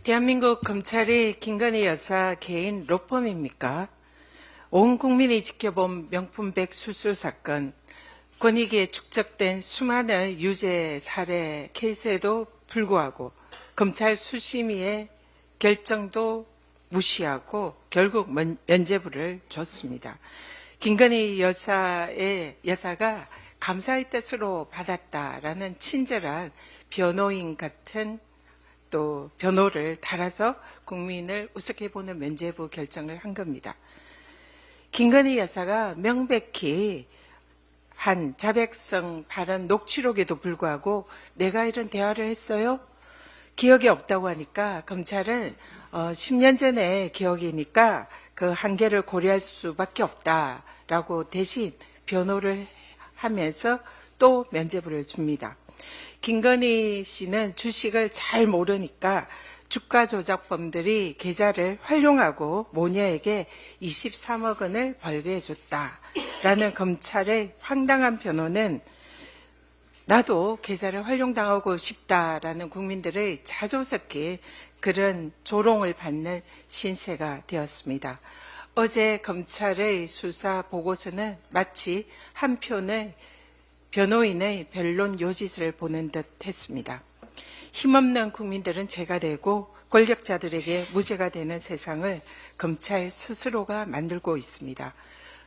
대한민국 검찰이 김건희 여사 개인 로펌입니까? 온 국민이 지켜본 명품백 수수 사건, 권익위에 축적된 수많은 유죄 사례 케이스에도 불구하고 검찰 수심위의 결정도 무시하고 결국 면죄부를 줬습니다. 김건희 여사가 감사의 뜻으로 받았다라는 친절한 변호인 같은 또 변호를 달아서 국민을 우습게 보는 면죄부 결정을 한 겁니다. 김건희 여사가 명백히 한 자백성 발언 녹취록에도 불구하고 내가 이런 대화를 했어요? 기억이 없다고 하니까 검찰은 10년 전의 기억이니까 그 한계를 고려할 수밖에 없다라고 대신 변호를 하면서 또 면죄부를 줍니다. 김건희 씨는 주식을 잘 모르니까 주가 조작범들이 계좌를 활용하고 모녀에게 23억 원을 벌게 해줬다라는 검찰의 황당한 변호는 나도 계좌를 활용당하고 싶다라는 국민들의 자조 섞인 그런 조롱을 받는 신세가 되었습니다. 어제 검찰의 수사 보고서는 마치 한 편의 변호인의 변론 요지를 보는 듯 했습니다. 힘없는 국민들은 죄가 되고 권력자들에게 무죄가 되는 세상을 검찰 스스로가 만들고 있습니다.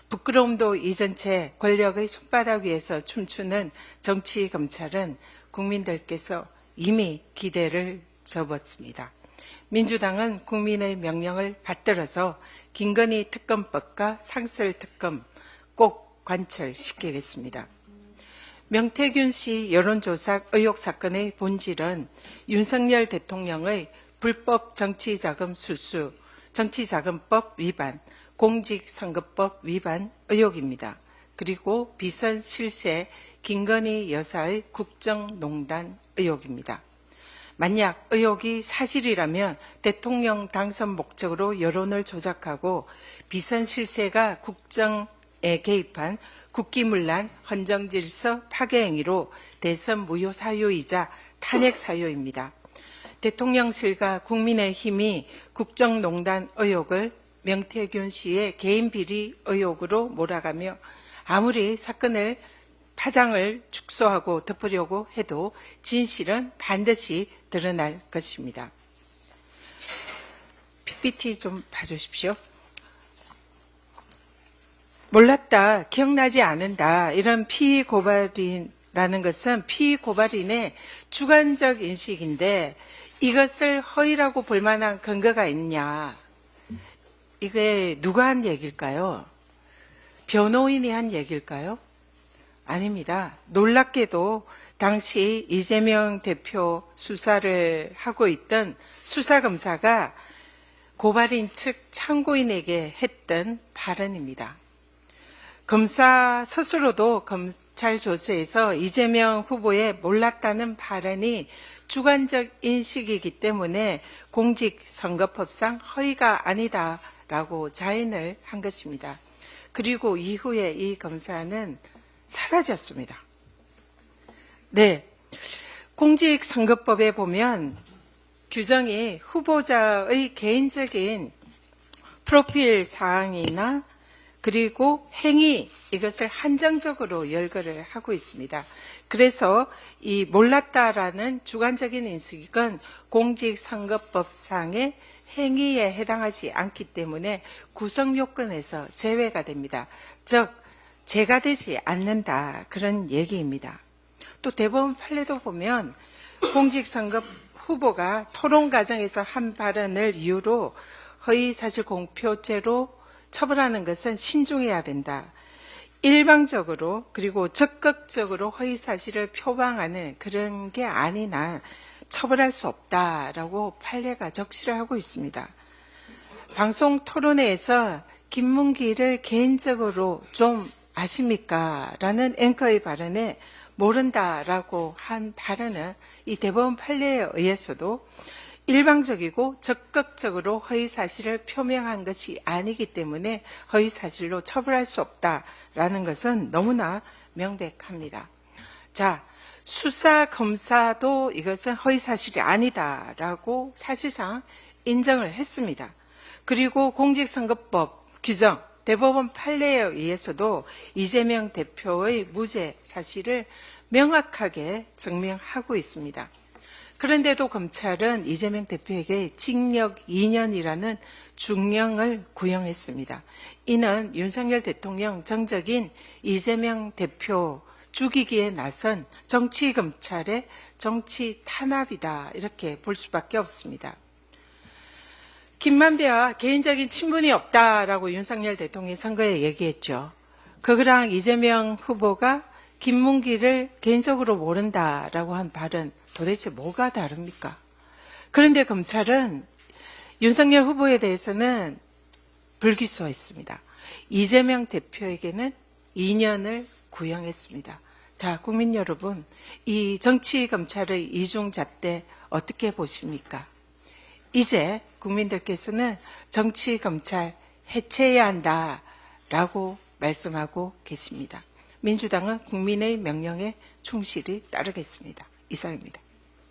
부끄러움도 잊은 채 권력의 손바닥 위에서 춤추는 정치 검찰은 국민들께서 이미 기대를 접었습니다. 민주당은 국민의 명령을 받들어서 김건희 특검법과 상설특검 꼭 관철시키겠습니다. 명태균 씨 여론조사 의혹 사건의 본질은 윤석열 대통령의 불법 정치자금 수수, 정치자금법 위반, 공직선거법 위반 의혹입니다. 그리고 비선 실세 김건희 여사의 국정농단 의혹입니다. 만약 의혹이 사실이라면 대통령 당선 목적으로 여론을 조작하고 비선 실세가 국정에 개입한 국기문란 헌정질서 파괴 행위로 대선 무효 사유이자 탄핵 사유입니다. 대통령실과 국민의힘이 국정농단 의혹을 명태균 씨의 개인 비리 의혹으로 몰아가며 아무리 사건을 파장을 축소하고 덮으려고 해도 진실은 반드시 드러날 것입니다. PPT 좀 봐주십시오. 몰랐다, 기억나지 않는다 이런 피고발인이라는 것은 피고발인의 주관적 인식인데 이것을 허위라고 볼 만한 근거가 있냐. 이게 누가 한 얘기일까요? 변호인이 한 얘기일까요? 아닙니다. 놀랍게도 당시 이재명 대표 수사를 하고 있던 수사검사가 고발인 측 참고인에게 했던 발언입니다. 검사 스스로도 검찰 조사에서 이재명 후보의 몰랐다는 발언이 주관적 인식이기 때문에 공직선거법상 허위가 아니다라고 자인을 한 것입니다. 그리고 이후에 이 검사는 사라졌습니다. 네, 공직선거법에 보면 규정이 후보자의 개인적인 프로필 사항이나 그리고 행위 이것을 한정적으로 열거를 하고 있습니다. 그래서 이 몰랐다라는 주관적인 인식은 공직선거법상의 행위에 해당하지 않기 때문에 구성요건에서 제외가 됩니다. 즉 죄가 되지 않는다 그런 얘기입니다. 또 대법원 판례도 보면 공직선거 후보가 토론 과정에서 한 발언을 이유로 허위사실 공표죄로 처벌하는 것은 신중해야 된다. 일방적으로 그리고 적극적으로 허위사실을 표방하는 그런 게 아닌 한 처벌할 수 없다라고 판례가 적시를 하고 있습니다. 방송 토론회에서 김문기를 개인적으로 좀 아십니까? 라는 앵커의 발언에 모른다라고 한 발언은 이 대법원 판례에 의해서도 일방적이고 적극적으로 허위사실을 표명한 것이 아니기 때문에 허위사실로 처벌할 수 없다라는 것은 너무나 명백합니다. 자, 수사 검사도 이것은 허위사실이 아니다라고 사실상 인정을 했습니다. 그리고 공직선거법 규정, 대법원 판례에 의해서도 이재명 대표의 무죄 사실을 명확하게 증명하고 있습니다. 그런데도 검찰은 이재명 대표에게 징역 2년이라는 중형을 구형했습니다. 이는 윤석열 대통령 정적인 이재명 대표 죽이기에 나선 정치검찰의 정치 탄압이다, 이렇게 볼 수밖에 없습니다. 김만배와 개인적인 친분이 없다라고 윤석열 대통령이 선거에 얘기했죠. 그거랑 이재명 후보가 김문기를 개인적으로 모른다라고 한 발언, 도대체 뭐가 다릅니까? 그런데 검찰은 윤석열 후보에 대해서는 불기소했습니다. 이재명 대표에게는 2년을 구형했습니다. 자, 국민 여러분, 이 정치검찰의 이중잣대 어떻게 보십니까? 이제 국민들께서는 정치검찰 해체해야 한다라고 말씀하고 계십니다. 민주당은 국민의 명령에 충실히 따르겠습니다. 이상입니다.